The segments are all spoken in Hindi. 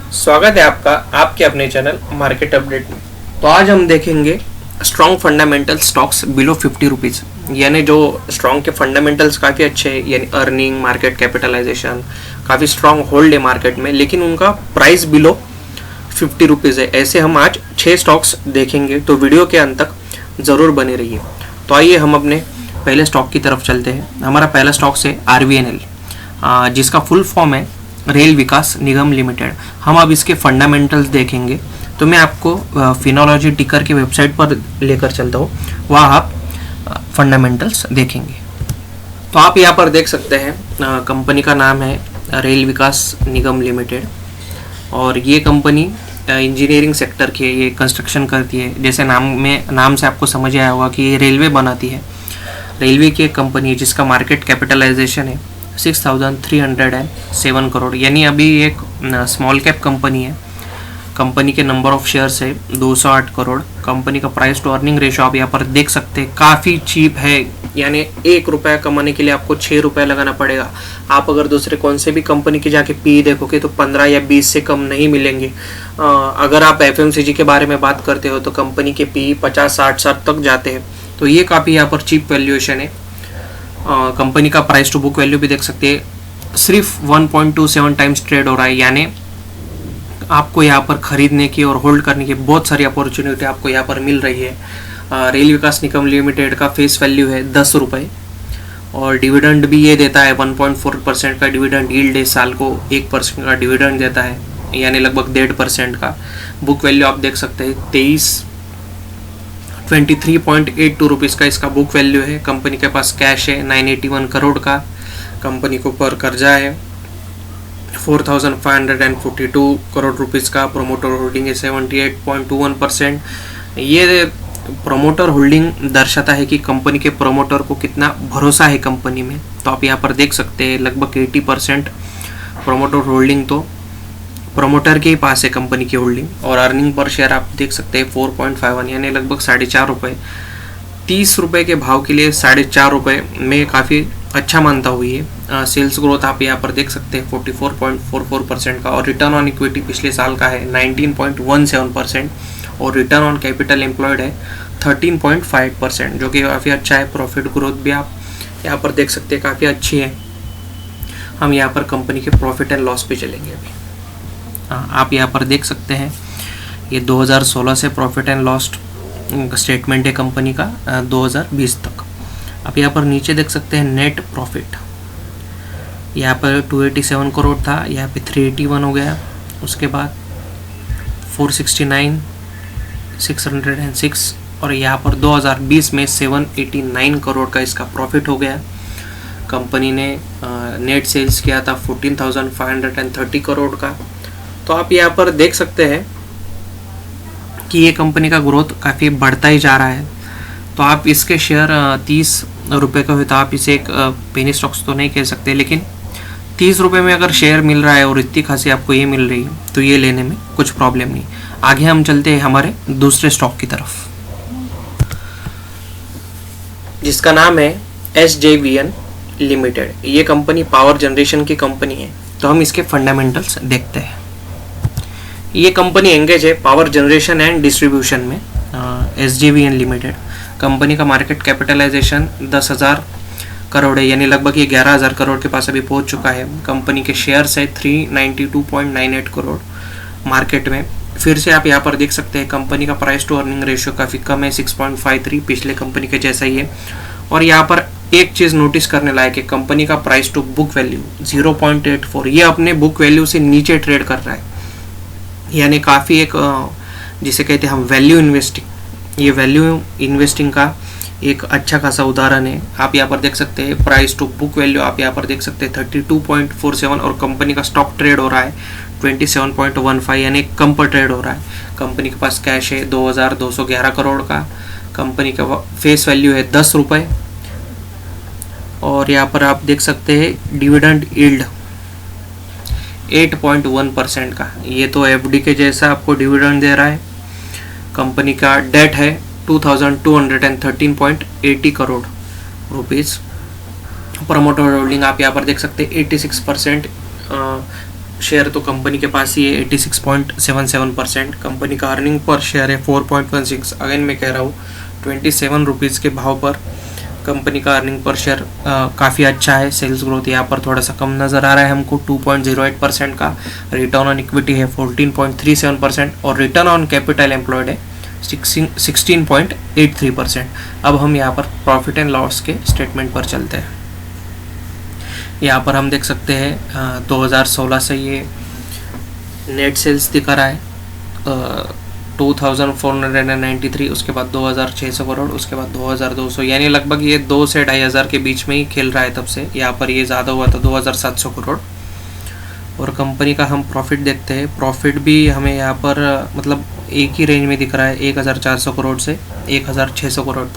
स्वागत है आपका आपके अपने चैनल मार्केट अपडेट में। तो आज हम देखेंगे strong fundamental stocks below 50 rupees, यानी जो स्ट्रॉन्ग के फंडामेंटल्स काफ़ी अच्छे हैं, यानी अर्निंग, मार्केट कैपिटलाइजेशन काफ़ी स्ट्रॉन्ग होल्ड है मार्केट में, लेकिन उनका प्राइस बिलो 50 रुपीज़ है। ऐसे हम आज 6 स्टॉक्स देखेंगे, तो वीडियो के अंत तक ज़रूर बने रहिए। तो आइए हम अपने पहले स्टॉक की तरफ चलते हैं। हमारा पहला स्टॉक है RVNL, जिसका फुल फॉर्म है रेल विकास निगम लिमिटेड। हम अब इसके फंडामेंटल्स देखेंगे, तो मैं आपको फिनोलॉजी टिकर की वेबसाइट पर लेकर चलता हूँ, वहाँ आप फंडामेंटल्स देखेंगे। तो आप यहाँ पर देख सकते हैं कंपनी का नाम है रेल विकास निगम लिमिटेड, और ये कंपनी इंजीनियरिंग सेक्टर की है, ये कंस्ट्रक्शन करती है। जैसे नाम से आपको समझ आया होगा कि ये रेलवे बनाती है। रेलवे की एक कंपनी है जिसका मार्केट कैपिटलाइजेशन है 6,307 करोड़, यानी अभी एक स्मॉल कैप कंपनी है। कंपनी के नंबर ऑफ शेयर्स है 208 करोड़। कंपनी का प्राइस टू अर्निंग रेशियो आप यहाँ पर देख सकते हैं, काफ़ी चीप है, यानी 1 रुपया कमाने के लिए आपको 6 रुपये लगाना पड़ेगा। आप अगर दूसरे कौन से भी कंपनी की जाके पी देखोगे तो 15 या 20 से कम नहीं मिलेंगे। अगर आप FMCG के बारे में बात करते हो तो कंपनी के पी 50-60 तक जाते हैं, तो ये काफ़ी यहाँ पर चीप वैल्यूएशन है। कंपनी का प्राइस टू बुक वैल्यू भी देख सकते हैं, सिर्फ 1.27 टाइम्स ट्रेड हो रहा है, यानी आपको यहाँ पर खरीदने की और होल्ड करने की बहुत सारी अपॉर्चुनिटी आपको यहाँ पर मिल रही है। रेल विकास निगम लिमिटेड का फेस वैल्यू है 10 रुपये, और डिविडेंड भी ये देता है 1.4% का डिविडेंड यील्ड है, साल को 1% का डिविडेंड देता है, यानी लगभग 1.5% का। बुक वैल्यू आप देख सकते हैं 23.82 रुपीज़ का इसका बुक वैल्यू है। कंपनी के पास कैश है 981 करोड़ का। कंपनी के ऊपर कर्जा है 4,542 करोड़ रुपीज़ का। प्रोमोटर होल्डिंग है 78.21%। ये प्रोमोटर होल्डिंग दर्शाता है कि कंपनी के प्रोमोटर को कितना भरोसा है कंपनी में। तो आप यहाँ पर देख सकते हैं लगभग 80% प्रोमोटर होल्डिंग तो प्रोमोटर के ही पास है कंपनी की होल्डिंग। और अर्निंग पर शेयर आप देख सकते हैं 4.51, यानी लगभग 4.5 रुपये। 30 रुपये के भाव के लिए 4.5 रुपये में काफ़ी अच्छा मानता हुई है। सेल्स ग्रोथ आप यहाँ पर देख सकते हैं 44.44% का, और रिटर्न ऑन इक्विटी पिछले साल का है 19.17%, और रिटर्न ऑन कैपिटल एम्प्लॉयड है 13.5%, जो कि काफ़ी अच्छा है। प्रॉफिट ग्रोथ भी आप यहाँ पर देख सकते हैं काफ़ी अच्छी है। हम यहाँ पर कंपनी के प्रॉफिट एंड लॉस पे चलेंगे अभी। आप यहाँ पर देख सकते हैं ये 2016 से प्रॉफिट एंड लॉस स्टेटमेंट है कंपनी का 2020 तक। आप यहाँ पर नीचे देख सकते हैं नेट प्रॉफिट, यहाँ पर 287 करोड़ था, यहाँ पे 381 हो गया, उसके बाद 469, 606, और यहाँ पर 2020 में 789 करोड़ का इसका प्रॉफिट हो गया। कंपनी ने नेट सेल्स किया था 14,530 करोड़ का। तो आप यहाँ पर देख सकते हैं कि ये कंपनी का ग्रोथ काफ़ी बढ़ता ही जा रहा है। तो आप इसके शेयर 30 रुपये का हुए तो आप इसे एक पेनी स्टॉक्स तो नहीं कह सकते, लेकिन 30 रुपये में अगर शेयर मिल रहा है और इतनी खासी आपको ये मिल रही है तो ये लेने में कुछ प्रॉब्लम नहीं। आगे हम चलते हैं हमारे दूसरे स्टॉक की तरफ, जिसका नाम है SJVN लिमिटेड। ये कंपनी पावर जनरेशन की कंपनी है। तो हम इसके फंडामेंटल्स देखते हैं। ये कंपनी एंगेज है पावर जनरेशन एंड डिस्ट्रीब्यूशन में। SJVN लिमिटेड कंपनी का मार्केट कैपिटलाइजेशन 10,000 करोड़ है, यानी लगभग ये 11,000 करोड़ के पास अभी पहुंच चुका है। कंपनी के शेयर्स है 392.98 करोड़ मार्केट में। फिर से आप यहाँ पर देख सकते हैं कंपनी का प्राइस टू अर्निंग रेशियो काफ़ी कम है 6.53, पिछले कंपनी के जैसा ही है। और यहाँ पर एक चीज़ नोटिस करने लायक है, कंपनी का प्राइस टू बुक वैल्यू 0.84, ये अपने बुक वैल्यू से नीचे ट्रेड कर रहा है, यानी काफ़ी एक जिसे कहते हैं हम वैल्यू इन्वेस्टिंग, ये वैल्यू इन्वेस्टिंग का एक अच्छा खासा उदाहरण है। आप यहाँ पर देख सकते हैं प्राइस टू बुक वैल्यू आप यहाँ पर देख सकते हैं 32.47, और कंपनी का स्टॉक ट्रेड हो रहा है 27.15, यानी कम पर ट्रेड हो रहा है। कंपनी के पास कैश है 2,211 करोड़ का। कंपनी का फेस वैल्यू है 10 रुपये, और यहाँ पर आप देख सकते हैं डिविडेंड यील्ड 8.1% का, ये तो FD के जैसा आपको डिविडेंड दे रहा है। कंपनी का डेट है 2,213.80 करोड़ रुपीज़। प्रमोटर होल्डिंग आप यहाँ पर देख सकते हैं 86% शेयर तो कंपनी के पास ही है 86.77%। कंपनी का अर्निंग पर शेयर है 4.16। अगेन मैं कह रहा हूँ 27 रुपीज़ के भाव पर कंपनी का अर्निंग पर शेयर काफ़ी अच्छा है। सेल्स ग्रोथ यहाँ पर थोड़ा सा कम नज़र आ रहा है हमको 2.08% का। रिटर्न ऑन इक्विटी है 14.37% और रिटर्न ऑन कैपिटल एम्प्लॉयड है 16.83%। अब हम यहाँ पर प्रॉफिट एंड लॉस के स्टेटमेंट पर चलते हैं। यहाँ पर हम देख सकते हैं 2016 से ये नेट सेल्स दिखा रहा है 2493, उसके बाद 2600 करोड़, उसके बाद 2200, यानी लगभग ये 2 से 2500 के बीच में ही खेल रहा है तब से। यहाँ पर ये ज़्यादा हुआ था 2700 करोड़। और कंपनी का हम प्रॉफिट देखते हैं। प्रॉफिट भी हमें यहाँ पर मतलब एक ही रेंज में दिख रहा है 1400 करोड़ से 1600 करोड़।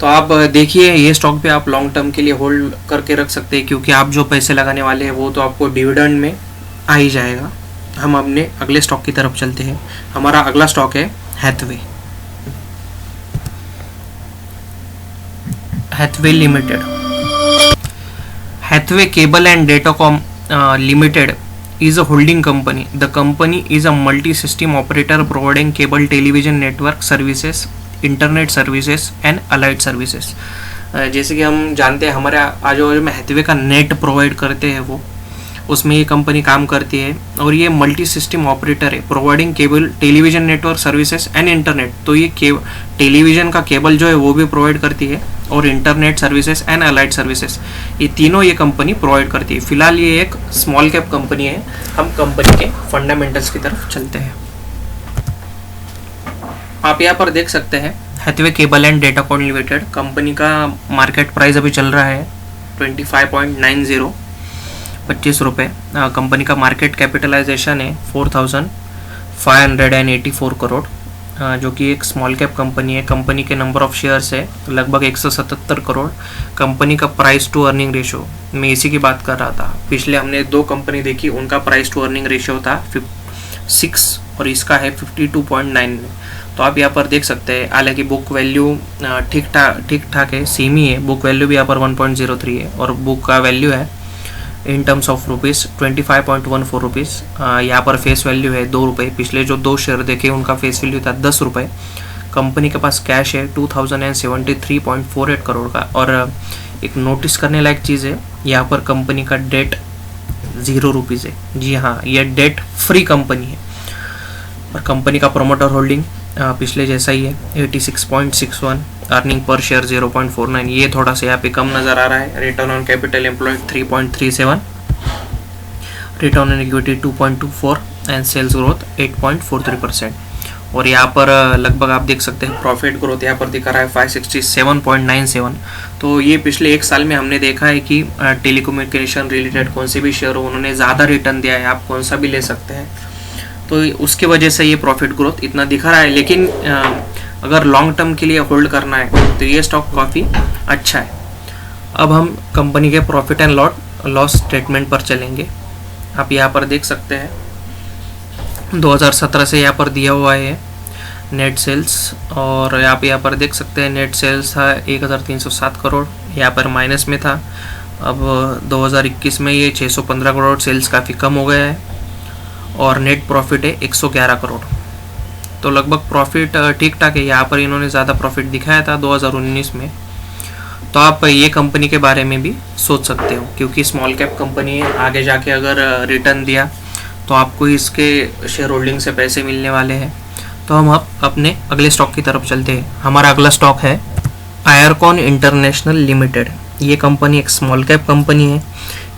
तो आप देखिए ये स्टॉक पे आप लॉन्ग टर्म के लिए होल्ड करके रख सकते हैं, क्योंकि आप जो पैसे लगाने वाले हैं वो तो आपको डिविडेंड में आ ही जाएगा। हम अपने अगले स्टॉक की तरफ चलते हैं। हमारा अगला स्टॉक है Hathway limited. Hathway cable and Datacom limited is a holding company. The company is a multi-system operator providing cable television network services, internet services and allied services. जैसे कि हम जानते हैं हमारे आजू बाजू में हैथवे का नेट प्रोवाइड करते हैं वो, उसमें ये कंपनी काम करती है। और ये मल्टी सिस्टम ऑपरेटर है, providing cable television network services and internet. तो ये टेलीविजन का केबल जो है वो भी प्रोवाइड करती है और internet services and allied services, ये तीनों ये कंपनी प्रोवाइड करती है। फिलहाल ये एक स्मॉल कैप कंपनी है। हम कंपनी के फंडामेंटल्स की तरफ चलते हैं। आप यहाँ पर देख सकते हैं Hathway cable and Datacom limited. Company का मार्केट प्राइस अभी चल रहा है 25.90, 25 रुपये। कंपनी का मार्केट कैपिटलाइजेशन है 4584 करोड़, जो कि एक स्मॉल कैप कंपनी है। कंपनी के नंबर ऑफ शेयर्स है लगभग 177 करोड़। कंपनी का प्राइस टू अर्निंग रेशियो, मैं इसी की बात कर रहा था। पिछले हमने 2 कंपनी देखी, उनका प्राइस टू अर्निंग रेशियो था 6 और इसका है 52.9 में। तो आप यहाँ पर देख सकते हैं। हालांकि बुक वैल्यू ठीक ठाक है, सेम ही है। बुक वैल्यू भी यहाँ पर 1.03 है और बुक का वैल्यू है in terms of rupees 25.14 rupees. यहाँ पर फेस वैल्यू है 2 रुपये। पिछले जो 2 शेयर देखे उनका फेस वैल्यू था 10 रुपये। कंपनी के पास कैश है 2073.48 करोड़ का। और एक नोटिस करने लायक चीज़ है, यहाँ पर कंपनी का डेट 0 रुपीज़ है। जी हाँ, यह डेट फ्री कंपनी है। और कंपनी का प्रोमोटर होल्डिंग पिछले जैसा ही है 86.61। अर्निंग पर शेयर 0.49, ये थोड़ा सा यहाँ पे कम नज़र आ रहा है। Return on capital employed 3.37, return on equity 2.24 and sales growth 8.43%। और यहाँ पर लगभग आप देख सकते हैं प्रॉफिट ग्रोथ यहाँ पर दिखा रहा है 567.97। तो ये पिछले 1 साल में हमने देखा है कि टेलीकम्युनिकेशन रिलेटेड कौन से भी शेयर हो उन्होंने ज़्यादा रिटर्न दिया है। आप कौन सा भी ले सकते हैं, तो उसकी वजह से ये प्रॉफिट ग्रोथ इतना दिखा रहा है। लेकिन अगर लॉन्ग टर्म के लिए होल्ड करना है तो ये स्टॉक काफ़ी अच्छा है। अब हम कंपनी के प्रॉफिट एंड लॉस स्टेटमेंट पर चलेंगे। आप यहाँ पर देख सकते हैं 2017 से यहाँ पर दिया हुआ है नेट सेल्स। और आप यहाँ पर देख सकते हैं नेट सेल्स था 1307 करोड़, यहाँ पर माइनस में था। अब 2021 में ये 615 करोड़, सेल्स काफ़ी कम हो गया है। और नेट प्रॉफिट है 111 करोड़। तो लगभग प्रॉफिट ठीक ठाक है। यहाँ पर इन्होंने ज़्यादा प्रॉफिट दिखाया था 2019 में। तो आप ये कंपनी के बारे में भी सोच सकते हो, क्योंकि स्मॉल कैप कंपनी है। आगे जाके अगर रिटर्न दिया तो आपको इसके शेयर होल्डिंग से पैसे मिलने वाले हैं। तो हम अब अपने अगले स्टॉक की तरफ चलते हैं। हमारा अगला स्टॉक है आयरकॉन इंटरनेशनल लिमिटेड। ये कंपनी एक स्मॉल कैप कंपनी है।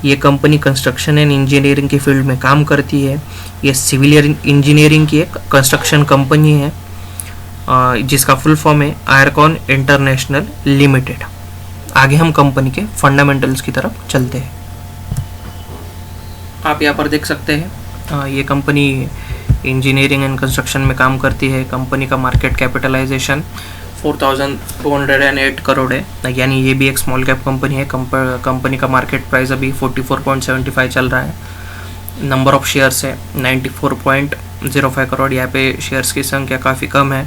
ये कंपनी कंस्ट्रक्शन एंड इंजीनियरिंग की फील्ड में काम करती है। ये सिविल इंजीनियरिंग की एक कंस्ट्रक्शन कंपनी है, जिसका फुल फॉर्म है आयरकॉन इंटरनेशनल लिमिटेड। आगे हम कंपनी के फंडामेंटल्स की तरफ चलते हैं। आप यहाँ पर देख सकते हैं ये कंपनी इंजीनियरिंग एंड कंस्ट्रक्शन में काम करती है। कंपनी का मार्केट कैपिटलाइजेशन 4208 करोड़ है, यानी ये भी एक स्मॉल कैप कंपनी है। कंपनी का मार्केट प्राइस अभी 44.75 चल रहा है। नंबर ऑफ शेयर्स है 94.05 करोड़। यहाँ पे शेयर्स की संख्या काफ़ी कम है।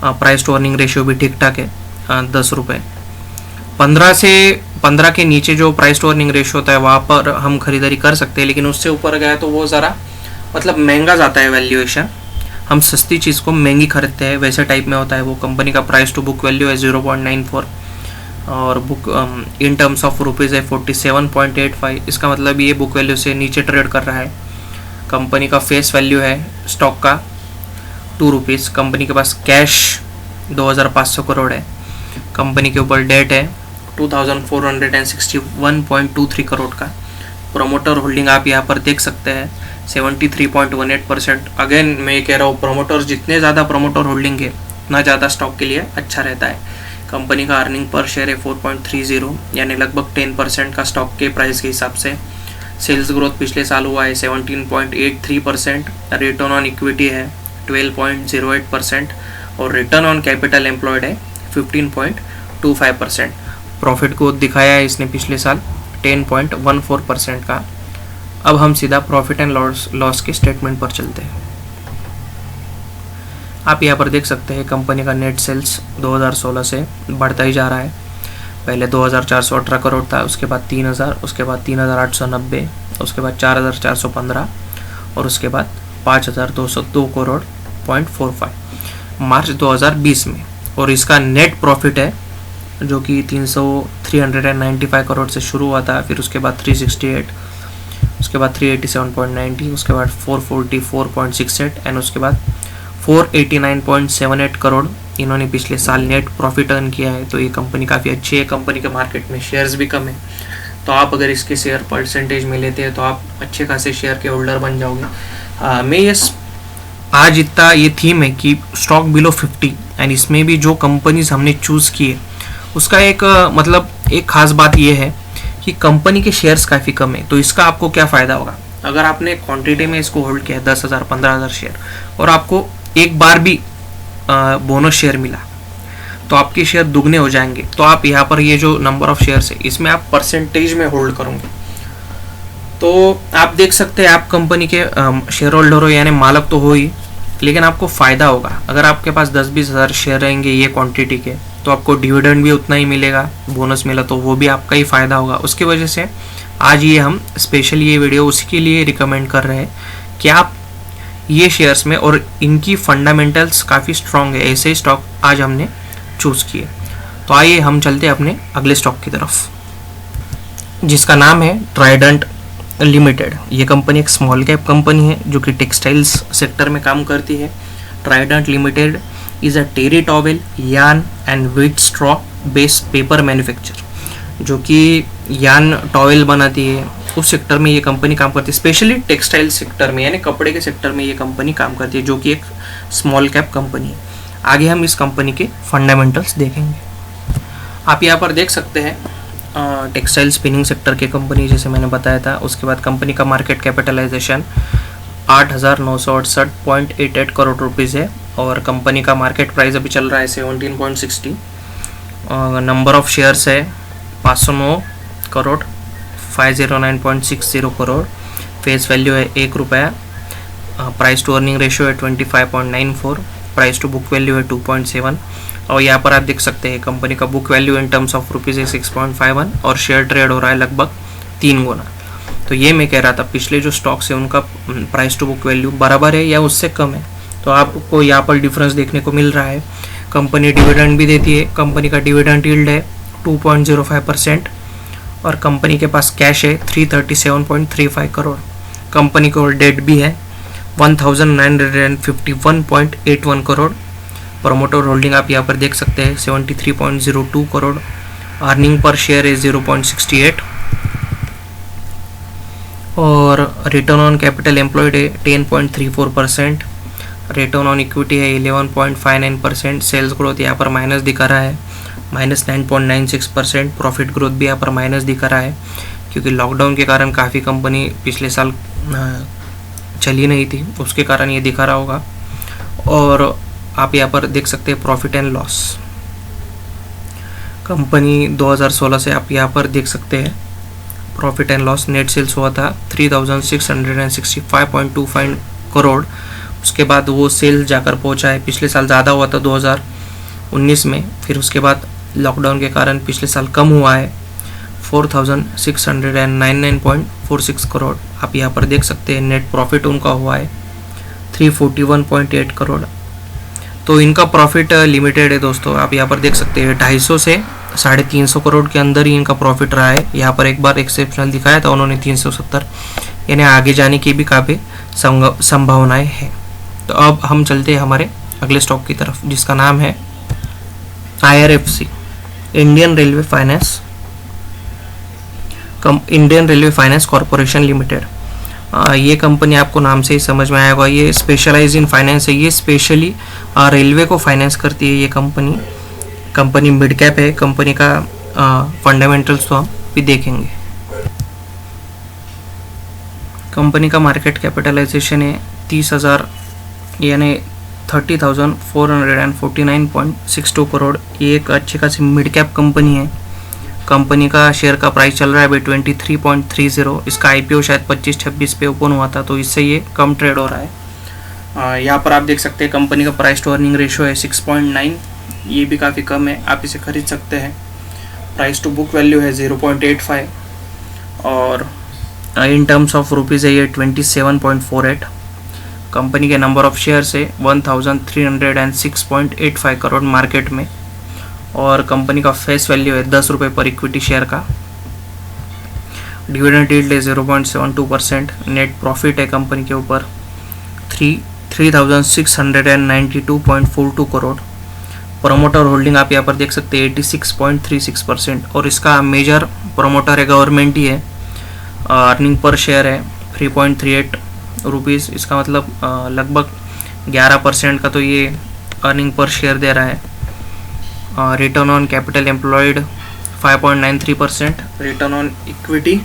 प्राइस टू अर्निंग रेशियो भी ठीक ठाक है 10 रुपये। 15 से 15 के नीचे जो प्राइस टू अर्निंग रेशियो होता है वहाँ पर हम खरीदारी कर सकते हैं, लेकिन उससे ऊपर गया तो वो ज़रा मतलब महंगा जाता है वैल्यूएशन। हम सस्ती चीज़ को महंगी खरीदते हैं, वैसे टाइप में होता है वो। कंपनी का प्राइस टू बुक वैल्यू है 0.94 और book in terms of rupees है 47.85। इसका मतलब ये बुक वैल्यू से नीचे ट्रेड कर रहा है। कंपनी का फेस वैल्यू है स्टॉक का 2 रुपीज़। कंपनी के पास कैश 2500 करोड़ है। कंपनी के ऊपर डेट है 2461.23 करोड़ का। प्रोमोटर होल्डिंग आप यहाँ पर देख सकते हैं 73.18%। अगेन मैं ये कह रहा हूँ, प्रोमोटर्स जितने ज़्यादा प्रोमोटर होल्डिंग है उतना ज़्यादा स्टॉक के लिए अच्छा रहता है। कंपनी का अर्निंग पर शेयर है 4.30 यानी लगभग 10% का स्टॉक के प्राइस के हिसाब से। सेल्स ग्रोथ पिछले साल हुआ है 17.83%। रिटर्न ऑन इक्विटी है 12.08% और रिटर्न ऑन कैपिटल एम्प्लॉयड है 15.25%। प्रॉफिट ग्रोथ दिखाया है इसने पिछले साल 10.14% का। अब हम सीधा प्रॉफिट एंड लॉस के स्टेटमेंट पर चलते हैं। आप यहाँ पर देख सकते हैं कंपनी का नेट सेल्स 2016 से बढ़ता ही जा रहा है। पहले 2418 करोड़ था, उसके बाद 3000, उसके बाद 3890, उसके बाद 4415 और उसके बाद 5202 करोड़ .45 मार्च 2020 में। और इसका नेट प्रॉफिट है जो कि 395 करोड़ से शुरू हुआ था, फिर उसके बाद 368, उसके बाद 387.90, उसके बाद 444.68 एंड उसके बाद 489.78 करोड़ इन्होंने पिछले साल नेट प्रॉफिट अर्न किया है। तो ये कंपनी काफ़ी अच्छी है। कंपनी के मार्केट में शेयर्स भी कम है, तो आप अगर इसके शेयर परसेंटेज में लेते हैं तो आप अच्छे खासे शेयर के होल्डर बन जाओगे। मैं ये आज इतना ये थीम है कि स्टॉक बिलो 50 एंड इसमें भी जो कंपनीज हमने चूज़ की है उसका एक मतलब एक खास बात ये है कि कंपनी के शेयर्स काफ़ी कम है। तो इसका आपको क्या फ़ायदा होगा, अगर आपने क्वांटिटी में इसको होल्ड किया 10,000 15,000 शेयर और आपको एक बार भी बोनस शेयर मिला तो आपके शेयर दुगने हो जाएंगे। तो आप यहाँ पर ये जो नंबर ऑफ शेयर्स है इसमें आप परसेंटेज में होल्ड करोगे तो आप देख सकते हैं आप कंपनी के शेयर होल्डर हो यानी मालक तो हो ही, लेकिन आपको फ़ायदा होगा। अगर आपके पास 10-20 हज़ार शेयर रहेंगे ये क्वांटिटी के तो आपको डिविडेंड भी उतना ही मिलेगा, बोनस मिला तो वो भी आपका ही फ़ायदा होगा। उसकी वजह से आज ये हम स्पेशल ये वीडियो उसके लिए रिकमेंड कर रहे हैं कि आप ये शेयर्स में, और इनकी फंडामेंटल्स काफ़ी स्ट्रॉन्ग है, ऐसे स्टॉक आज हमने चूज़ किए। तो आइए हम चलते हैं अपने अगले स्टॉक की तरफ जिसका नाम है ट्राइडेंट लिमिटेड। ये कंपनी एक स्मॉल कैप कंपनी है जो कि टेक्सटाइल्स सेक्टर में काम करती है। Trident limited is a terry towel yarn and wheat straw based paper manufacture, जो कि यार्न टॉवेल बनाती है उस सेक्टर में ये कंपनी काम करती है। स्पेशली टेक्सटाइल सेक्टर में यानी कपड़े के सेक्टर में ये कंपनी काम करती है, जो कि एक स्मॉल कैप कंपनी है। आगे हम इस कंपनी के फंडामेंटल्स देखेंगे। आप यहाँ पर देख सकते हैं टेक्सटाइल स्पिनिंग सेक्टर की कंपनी जैसे मैंने बताया था। उसके बाद कंपनी का मार्केट कैपिटलाइजेशन 8,968.88 करोड़ रुपीज़ है और कंपनी का मार्केट प्राइस अभी चल रहा है 17.60। नंबर ऑफ शेयर्स है 509 करोड़ 509.60 करोड़। फेस वैल्यू है 1 रुपया। प्राइस टू अर्निंग रेशियो है 25.94। प्राइस टू बुक वैल्यू है 2.7 और यहाँ पर आप देख सकते हैं कंपनी का book value in terms of rupees है 6.51 और शेयर ट्रेड हो रहा है लगभग 3 गुना। तो ये मैं कह रहा था पिछले जो स्टॉक्स है उनका प्राइस टू बुक वैल्यू बराबर है या उससे कम है, तो आपको यहाँ पर डिफरेंस देखने को मिल रहा है। कंपनी डिविडेंड भी देती है। कंपनी का डिविडेंड यील्ड है 2.05% और कंपनी के पास कैश है 337.35 करोड़। कंपनी को डेट भी है 1951.81 करोड़। प्रोमोटर होल्डिंग आप यहाँ पर देख सकते हैं 73.02 करोड़। अर्निंग पर शेयर है 0.68 और रिटर्न ऑन कैपिटल एम्प्लॉयड है 10.34%। रिटर्न ऑन इक्विटी है 11.59%। सेल्स ग्रोथ यहाँ पर माइनस दिखा रहा है -9.96%। प्रॉफिट ग्रोथ भी यहाँ पर माइनस दिखा रहा है क्योंकि लॉकडाउन के कारण काफ़ी कंपनी पिछले साल चली नहीं थी, उसके कारण ये दिखा रहा होगा। और आप यहाँ पर देख सकते हैं प्रॉफिट एंड लॉस। कंपनी 2016 से आप यहाँ पर देख सकते हैं profit and loss. Net sales हुआ था 3,665.25 करोड़। उसके बाद वो सेल जाकर पहुँचा है, पिछले साल ज़्यादा हुआ था 2019 में, फिर उसके बाद लॉकडाउन के कारण पिछले साल कम हुआ है। 4,699.46 करोड़। आप यहाँ पर देख सकते हैं नेट प्रॉफिट उनका हुआ है 341.8 करोड़। तो इनका प्रॉफिट लिमिटेड है दोस्तों, आप यहाँ पर देख सकते हैं 250 से 350 करोड़ के अंदर ही इनका प्रॉफिट रहा है। यहाँ पर एक बार एक्सेप्शनल दिखाया था उन्होंने 370, यानी आगे जाने की भी काफ़ी संभावनाएं हैं। तो अब हम चलते हैं हमारे अगले स्टॉक की तरफ, जिसका नाम है IRFC, Indian railway finance corporation limited. ये कंपनी आपको नाम से ही समझ में आएगा, ये स्पेशलाइज इन फाइनेंस है। ये स्पेशली रेलवे को फाइनेंस करती है ये कंपनी मिड कैप है। कंपनी का फंडामेंटल्स तो हम भी देखेंगे। कंपनी का मार्केट कैपिटलाइजेशन है 30,000 यानी 30,449.62 करोड़। ये एक अच्छी खासी मिड कैप कंपनी है। कंपनी का शेयर का प्राइस चल रहा है अभी 23.30। इसका IPO शायद 25-26 पे ओपन हुआ था, तो इससे ये कम ट्रेड हो रहा है। यहाँ पर आप देख सकते हैं कंपनी का प्राइस टू अर्निंग रेशियो है 6.9, ये भी काफ़ी कम है, आप इसे खरीद सकते हैं। प्राइस टू बुक वैल्यू है 0.85 और इन टर्म्स ऑफ रुपीज़ है ये 27.48। कंपनी के नंबर ऑफ शेयर्स है 1306.85 करोड़ मार्केट में, और कंपनी का फेस वैल्यू है 10 रुपये पर इक्विटी शेयर का। डिविडेंड यील्ड है 0.72%। नेट प्रॉफिट है कंपनी के ऊपर 3,692.42 करोड़। प्रोमोटर होल्डिंग आप यहाँ पर देख सकते हैं 86.36%, और इसका मेजर प्रोमोटर है गवर्नमेंट ही है। अर्निंग पर शेयर है 3.38 रुपीज़, इसका मतलब लगभग 11% का तो ये अर्निंग पर शेयर दे रहा है। Return on capital employed 5.93%, return on equity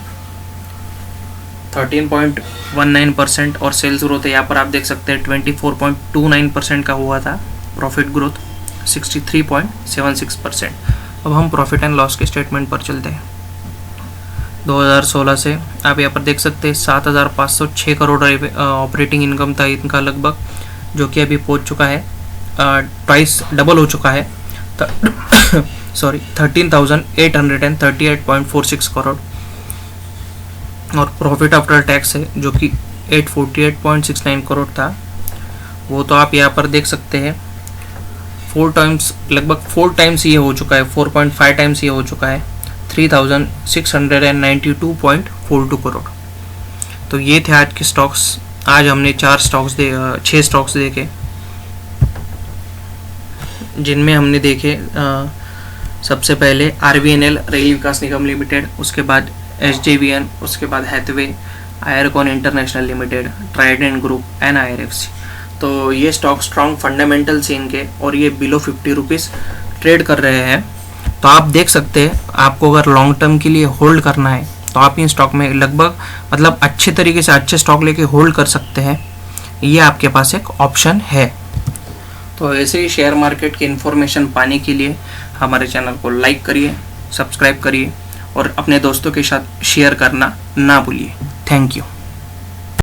13.19%, और सेल्स ग्रोथ है यहाँ पर आप देख सकते हैं 24.29% का हुआ था। Profit growth 63.76%। अब हम प्रॉफिट एंड लॉस के स्टेटमेंट पर चलते हैं। 2016 से आप यहाँ पर देख सकते हैं 7,506 करोड़ ऑपरेटिंग इनकम था इनका लगभग, जो कि अभी पहुँच चुका है ट्वाइस डबल हो चुका है 13,838.46 करोड़। और प्रॉफिट आफ्टर टैक्स है जो कि 848.69 करोड़ था, वो तो आप यहाँ पर देख सकते हैं 4 टाइम्स ये हो चुका है, 4.5 टाइम्स ये हो चुका है 3,692.42 करोड़। तो ये थे आज के स्टॉक्स। आज हमने 6 स्टॉक्स देखे, जिनमें हमने देखे सबसे पहले RVNL रेल विकास निगम लिमिटेड, उसके बाद SJVN, उसके बाद Hathway, Ircon International Limited, Trident group and IRFC। तो ये स्टॉक स्ट्रॉन्ग फंडामेंटल्स हैं इनके, और ये बिलो 50 रुपीज़ ट्रेड कर रहे हैं। तो आप देख सकते हैं, आपको अगर लॉन्ग टर्म के लिए होल्ड करना है तो आप इन स्टॉक में लगभग मतलब अच्छे तरीके से अच्छे स्टॉक लेके होल्ड कर सकते हैं। ये आपके पास एक ऑप्शन है। तो ऐसे ही शेयर मार्केट की इन्फॉर्मेशन पाने के लिए हमारे चैनल को लाइक करिए, सब्सक्राइब करिए और अपने दोस्तों के साथ शेयर करना ना भूलिए। Thank you.